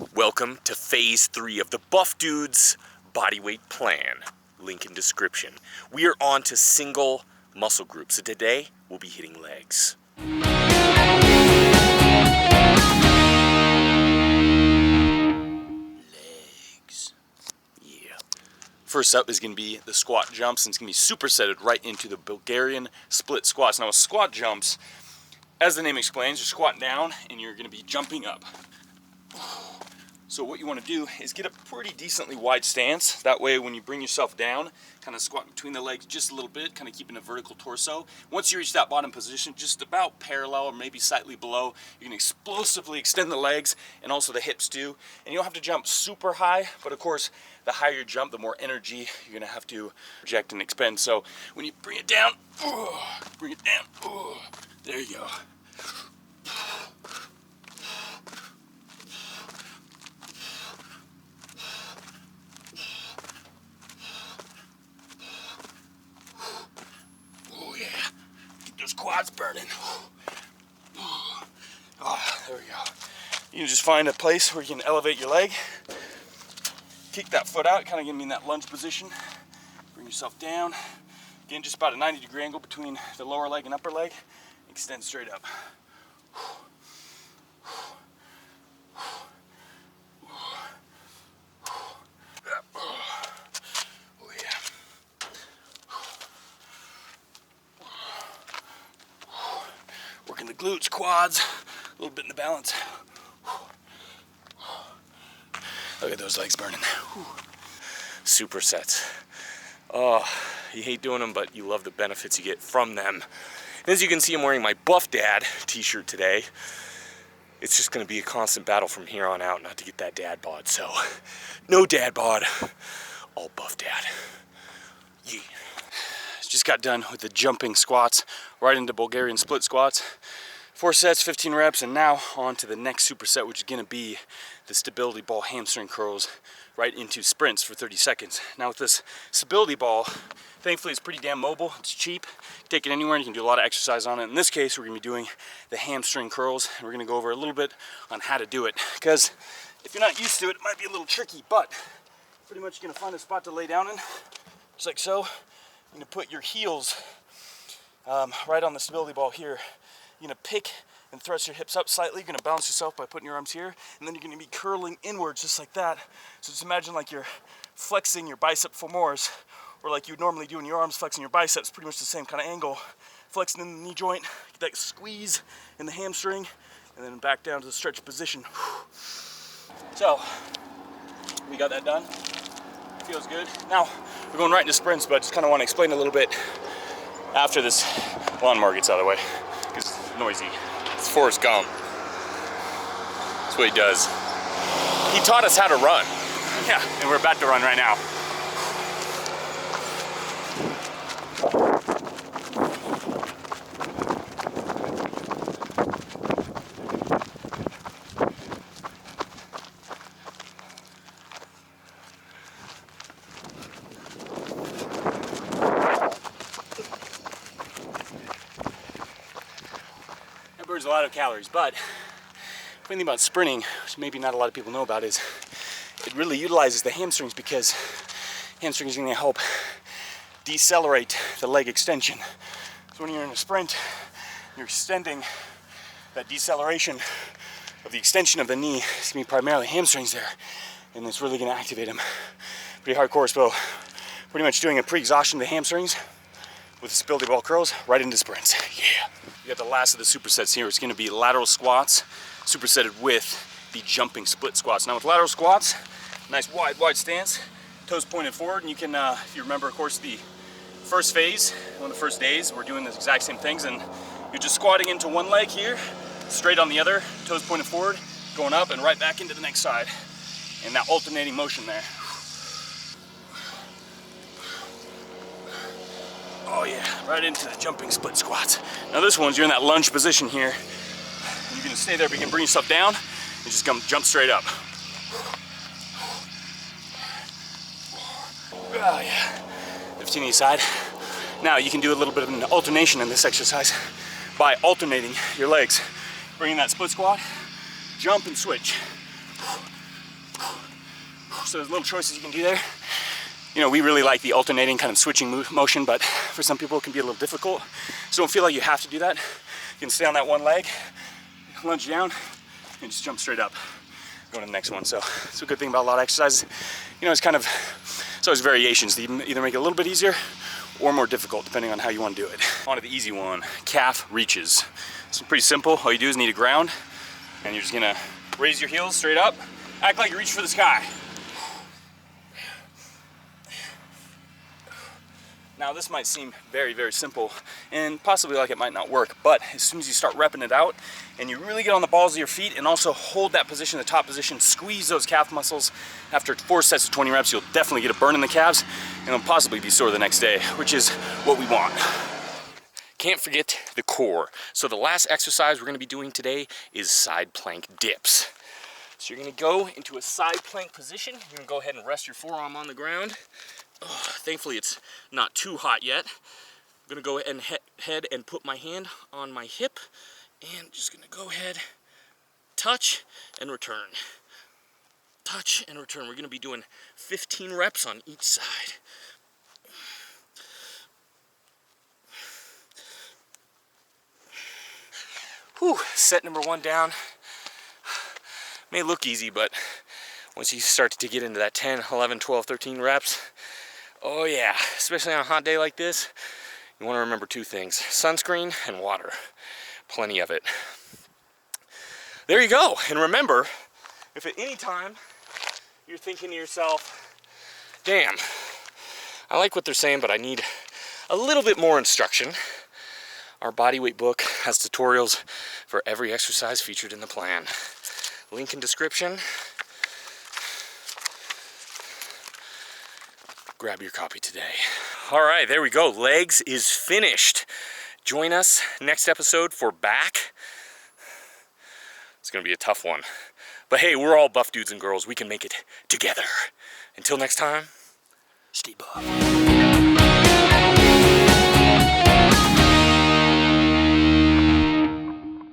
Welcome to phase 3 of the Buff Dudes Bodyweight Plan. Link in description. We are on to single muscle groups. So today we'll be hitting legs. Legs. Yeah. First up is going to be the squat jumps, and it's going to be supersetted right into the Bulgarian split squats. Now with squat jumps, as the name explains, you're squatting down and you're going to be jumping up. So what you want to do is get a pretty decently wide stance. That way when you bring yourself down, kind of squat between the legs just a little bit, kind of keeping a vertical torso. Once you reach that bottom position, just about parallel or maybe slightly below, you can explosively extend the legs and also the hips too. And you don't have to jump super high, but of course, the higher you jump, the more energy you're going to have to project and expend. So when you bring it down, there you go. Those quads burning. Oh, there we go. You can just find a place where you can elevate your leg, kick that foot out, kind of get me in that lunge position, bring yourself down. Again, just about a 90-degree angle between the lower leg and upper leg. Extend straight up. Working the glutes, quads, a little bit in the balance. Look at those legs burning. Supersets. Oh, you hate doing them, but you love the benefits you get from them. And as you can see, I'm wearing my Buff Dad t-shirt today. It's just going to be a constant battle from here on out not to get that dad bod. So, no dad bod, all Buff Dad. Yeah. Just got done with the jumping squats, right into Bulgarian split squats. 4 sets, 15 reps, and now on to the next superset, which is gonna be the stability ball hamstring curls right into sprints for 30 seconds. Now with this stability ball, thankfully it's pretty damn mobile, it's cheap. Take it anywhere and you can do a lot of exercise on it. In this case, we're gonna be doing the hamstring curls, and we're gonna go over a little bit on how to do it. Because if you're not used to it, it might be a little tricky, but pretty much you're gonna find a spot to lay down in, just like so. You're gonna put your heels right on the stability ball here. You're gonna pick and thrust your hips up slightly. You're gonna balance yourself by putting your arms here, and then you're gonna be curling inwards just like that. So just imagine like you're flexing your bicep femoris, or like you would normally do in your arms, flexing your biceps, pretty much the same kind of angle. Flexing in the knee joint, get that squeeze in the hamstring, and then back down to the stretch position. So, we got that done. Feels good. Now, we're going right into sprints, but I just kind of want to explain a little bit after this lawnmower gets out of the way, because it's noisy. It's Forrest Gump. That's what he does. He taught us how to run. Yeah, and we're about to run right now. Burns a lot of calories, but the thing about sprinting, which maybe not a lot of people know about, is it really utilizes the hamstrings, because hamstrings are going to help decelerate the leg extension. So when you're in a sprint, you're extending that deceleration of the extension of the knee. It's going to be primarily hamstrings there, and it's really going to activate them. Pretty hardcore, so pretty much doing a pre-exhaustion of the hamstrings with the stability ball curls right into sprints. Yeah. You got the last of the supersets here. It's going to be lateral squats, supersetted with the jumping split squats. Now with lateral squats, nice wide stance, toes pointed forward, and you can, if you remember, of course, the first phase, one of the first days, we're doing the exact same things, and you're just squatting into one leg here, straight on the other, toes pointed forward, going up and right back into the next side, and that alternating motion there. Oh yeah, right into the jumping split squats. Now this one's, you're in that lunge position here. You're gonna stay there, but you can bring yourself down and just jump straight up. Oh yeah, 15 each side. Now you can do a little bit of an alternation in this exercise by alternating your legs. Bringing that split squat, jump and switch. So there's little choices you can do there. You know, we really like the alternating kind of switching motion, but for some people it can be a little difficult. So don't feel like you have to do that. You can stay on that one leg, lunge down, and just jump straight up. Go to the next one. So it's a good thing about a lot of exercises. You know, it's always variations. They either make it a little bit easier or more difficult, depending on how you want to do it. On to the easy one, calf reaches. It's pretty simple. All you do is need a ground, and you're just gonna raise your heels straight up, act like you reach for the sky. Now this might seem very, very simple and possibly like it might not work, but as soon as you start repping it out and you really get on the balls of your feet and also hold that position, the top position, squeeze those calf muscles, after 4 sets of 20 reps, you'll definitely get a burn in the calves and it'll possibly be sore the next day, which is what we want. Can't forget the core. So the last exercise we're gonna be doing today is side plank dips. So you're gonna go into a side plank position. You're gonna go ahead and rest your forearm on the ground. Thankfully it's not too hot yet. I'm gonna go ahead and put my hand on my hip and just gonna go ahead, touch and return. Touch and return. We're gonna be doing 15 reps on each side. Whew, set number 1 down. May look easy, but once you start to get into that 10, 11, 12, 13 reps, oh yeah, especially on a hot day like this, you want to remember 2 things: sunscreen and water. Plenty of it. There you go. And remember, if at any time you're thinking to yourself, damn, I like what they're saying, but I need a little bit more instruction, our Bodyweight book has tutorials for every exercise featured in the plan. Link in description. Grab your copy today. All right, there we go. Legs is finished. Join us next episode for back. It's gonna be a tough one. But hey, we're all buff dudes and girls. We can make it together. Until next time, stay buff.